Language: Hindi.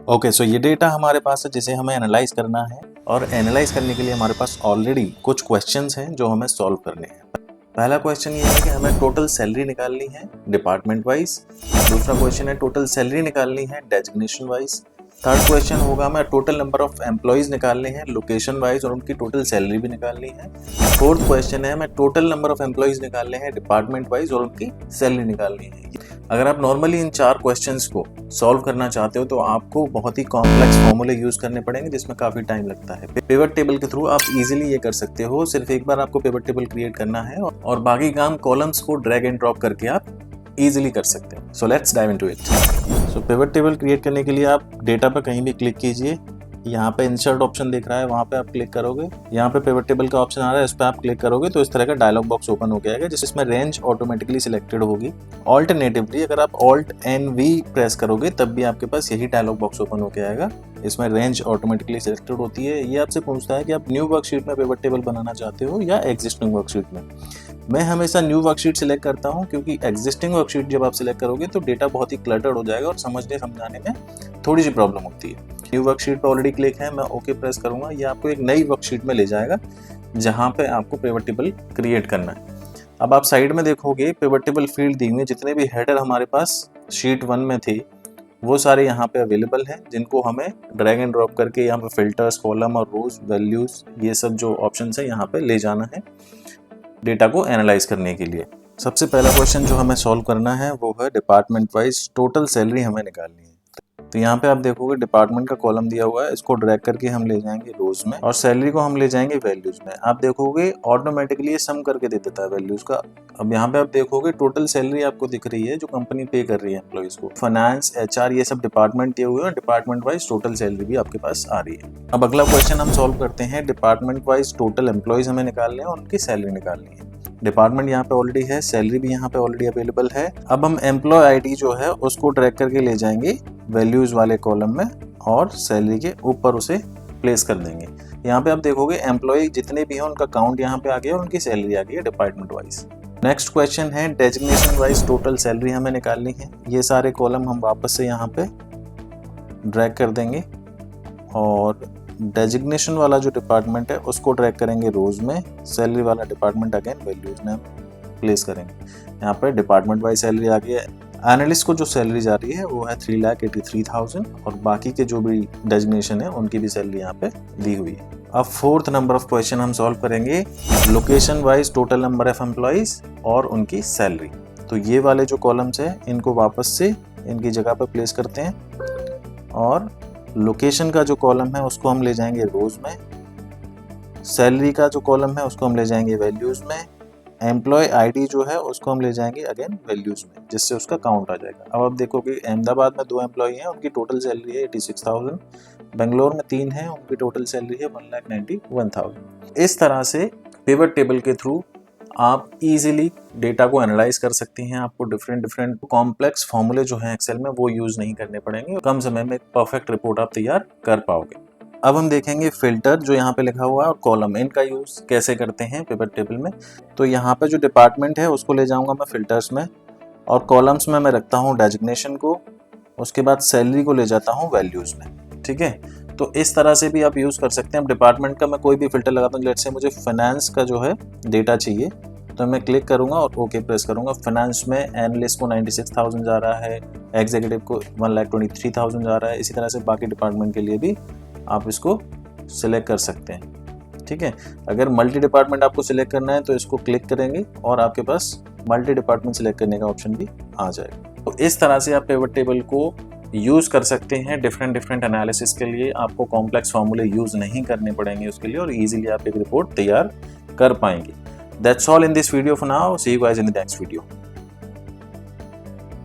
ओके, सो ये डेटा हमारे पास है जिसे हमें एनालाइज करना है, और एनालाइज करने के लिए हमारे पास ऑलरेडी कुछ क्वेश्चंस हैं जो हमें सॉल्व करने हैं। पहला क्वेश्चन ये है कि हमें टोटल सैलरी निकालनी है डिपार्टमेंट वाइज। दूसरा क्वेश्चन है टोटल सैलरी निकालनी है डेजिग्नेशन वाइज। थर्ड क्वेश्चन होगा हमें टोटल नंबर ऑफ एम्प्लॉयज निकालने हैं लोकेशन वाइज और उनकी टोटल सैलरी भी निकालनी है। फोर्थ क्वेश्चन है हमें टोटल नंबर ऑफ एम्प्लॉयज निकालने हैं डिपार्टमेंट वाइज और उनकी सैलरी निकालनी है। अगर आप नॉर्मली इन चार क्वेश्चंस को सॉल्व करना चाहते हो तो आपको बहुत ही कॉम्प्लेक्स फॉर्मूले यूज करने पड़ेंगे जिसमें काफी टाइम लगता है। पिवट टेबल के थ्रू आप इजीली ये कर सकते हो। सिर्फ एक बार आपको पिवट टेबल क्रिएट करना है और बाकी काम कॉलम्स को ड्रैग एंड ड्रॉप करके आप इजीली कर सकते हो। So let's dive into it. So pivot table create करने के लिए आप डेटा पर कहीं भी क्लिक कीजिए। यहाँ पे इंसर्ट ऑप्शन दिख रहा है, वहाँ पे आप क्लिक करोगे। यहाँ पे पिवट टेबल का ऑप्शन आ रहा है, इस पर आप क्लिक करोगे तो इस तरह का डायलॉग बॉक्स ओपन हो जाएगा जिसमें रेंज ऑटोमेटिकली सिलेक्टेड होगी। ऑल्टरनेटिवली अगर आप ऑल्ट एन वी प्रेस करोगे तब भी आपके पास यही डायलॉग बॉक्स ओपन हो जाएगा। इसमें रेंज ऑटोमेटिकली सिलेक्टेड होती है। ये आपसे पूछता है कि आप न्यू वर्कशीट में पिवट टेबल बनाना चाहते हो या एग्जिस्टिंग वर्कशीट में। मैं हमेशा न्यू वर्कशीट सिलेक्ट करता हूँ क्योंकि एग्जिस्टिंग वर्कशीट जब आप सिलेक्ट करोगे तो डेटा बहुत ही क्लटर्ड हो जाएगा और समझने समझाने में थोड़ी सी प्रॉब्लम होती है। न्यू वर्कशीट पे ऑलरेडी क्लिक है, मैं ओके प्रेस करूंगा। ये आपको एक नई वर्कशीट में ले जाएगा जहां पे आपको पिवट टेबल क्रिएट करना है। अब आप साइड में देखोगे पिवट टेबल फील्ड दी हुई है। जितने भी हेडर हमारे पास शीट 1 में थे वो सारे यहाँ पे अवेलेबल हैं जिनको हमें ड्रैग एंड ड्रॉप करके यहाँ पे फिल्टर्स, कॉलम और रोज, वैल्यूज, ये सब जो ऑप्शन है यहाँ पे ले जाना है डेटा को एनालाइज करने के लिए। सबसे पहला क्वेश्चन जो हमें सॉल्व करना है वो है डिपार्टमेंट वाइज टोटल सैलरी हमें निकालनी है। तो यहाँ पे आप देखोगे डिपार्टमेंट का कॉलम दिया हुआ है, इसको ड्रैग करके हम ले जाएंगे रोज में और सैलरी को हम ले जाएंगे वैल्यूज में। आप देखोगे ऑटोमेटिकली ये सम करके दे देता है वैल्यूज का। अब यहाँ पे आप देखोगे टोटल सैलरी आपको दिख रही है जो कंपनी पे कर रही है एम्प्लॉइज को। फाइनेंस, एचआर, ये सब डिपार्टमेंट दिए हुए हैं। डिपार्टमेंट वाइज टोटल सैलरी भी आपके पास आ रही है। अब अगला क्वेश्चन हम सॉल्व करते हैं। डिपार्टमेंट वाइज टोटल एम्प्लॉइज हमें निकालने हैं और उनकी सैलरी निकालनी है। डिपार्टमेंट यहाँ पे ऑलरेडी है, सैलरी भी यहाँ पे ऑलरेडी अवेलेबल है। अब हम एम्प्लॉय आईडी जो है उसको ट्रैक करके ले जाएंगे वैल्यूज वाले कॉलम में और सैलरी के ऊपर उसे प्लेस कर देंगे। यहाँ पे आप देखोगे एम्प्लॉय जितने भी हैं उनका काउंट यहाँ पे आ गया और उनकी सैलरी आ गई है डिपार्टमेंट वाइज। नेक्स्ट क्वेश्चन है डेजिग्नेशन वाइज टोटल सैलरी हमें निकालनी है। ये सारे कॉलम हम वापस से यहाँ पे ड्रैग कर देंगे और डेजिग्नेशन वाला जो डिपार्टमेंट है उसको ड्रैग करेंगे रोज में। सैलरी वाला डिपार्टमेंट अगेन वैल्यूज में हम प्लेस करेंगे। यहाँ पे डिपार्टमेंट वाइज सैलरी आ गई है। एनालिस्ट को जो सैलरी जा रही है वो है 3,83,000 और बाकी के जो भी डेजिग्नेशन है उनकी भी सैलरी यहाँ पे दी हुई है। अब फोर्थ नंबर ऑफ क्वेश्चन हम सॉल्व करेंगे location wise total number of employees और उनकी सैलरी। तो ये वाले जो कॉलम्स है इनको वापस से इनकी जगह पे प्लेस करते हैं और लोकेशन का जो कॉलम है उसको हम ले जाएंगे रोज में। सैलरी का जो कॉलम है उसको हम ले जाएंगे वैल्यूज में। एम्प्लॉय आईडी जो है उसको हम ले जाएंगे अगेन वैल्यूज में जिससे उसका काउंट आ जाएगा। अब आप देखोगे अहमदाबाद में 2 एम्प्लॉय हैं, उनकी टोटल सैलरी है 86,000। बेंगलोर में 3 हैं, उनकी टोटल सैलरी है 1,91,000। इस तरह से पिवट टेबल के थ्रू आप इजीली डेटा को एनालाइज कर सकती हैं। आपको डिफरेंट कॉम्प्लेक्स फॉर्मूले जो हैं एक्सेल में वो यूज नहीं करने पड़ेंगे। कम समय में एक परफेक्ट रिपोर्ट आप तैयार कर पाओगे। अब हम देखेंगे फिल्टर जो यहाँ पे लिखा हुआ है और कॉलम, इनका यूज कैसे करते हैं पिवट टेबल में। तो यहाँ पे जो डिपार्टमेंट है उसको ले जाऊंगा मैं फिल्टर्स में और कॉलम्स में मैं रखता हूँ डेजिग्नेशन को, उसके बाद सैलरी को ले जाता हूँ वैल्यूज में। ठीक है, तो इस तरह से भी आप यूज कर सकते हैं। अब डिपार्टमेंट का मैं कोई भी फिल्टर लगाता हूँ। लेट्स से मुझे फाइनेंस का जो है डेटा चाहिए तो मैं क्लिक करूंगा और ओके प्रेस करूंगा। फाइनेंस में एनालिस्ट को 96,000 जा रहा है, एग्जीक्यूटिव को 1,23,000 जा रहा है। इसी तरह से बाकी डिपार्टमेंट के लिए भी आप इसको सिलेक्ट कर सकते हैं। ठीक है, अगर मल्टी डिपार्टमेंट आपको सिलेक्ट करना है तो इसको क्लिक करेंगे और आपके पास मल्टी डिपार्टमेंट सिलेक्ट करने का ऑप्शन भी आ जाएगा। तो इस तरह से आप पिवट टेबल को यूज कर सकते हैं डिफरेंट एनालिसिस के लिए। आपको कॉम्प्लेक्स फॉर्मूले यूज नहीं करने पड़ेंगे उसके लिए और इजीली आप एक रिपोर्ट तैयार कर पाएंगे। That's all in this video for now. See you guys in the next video.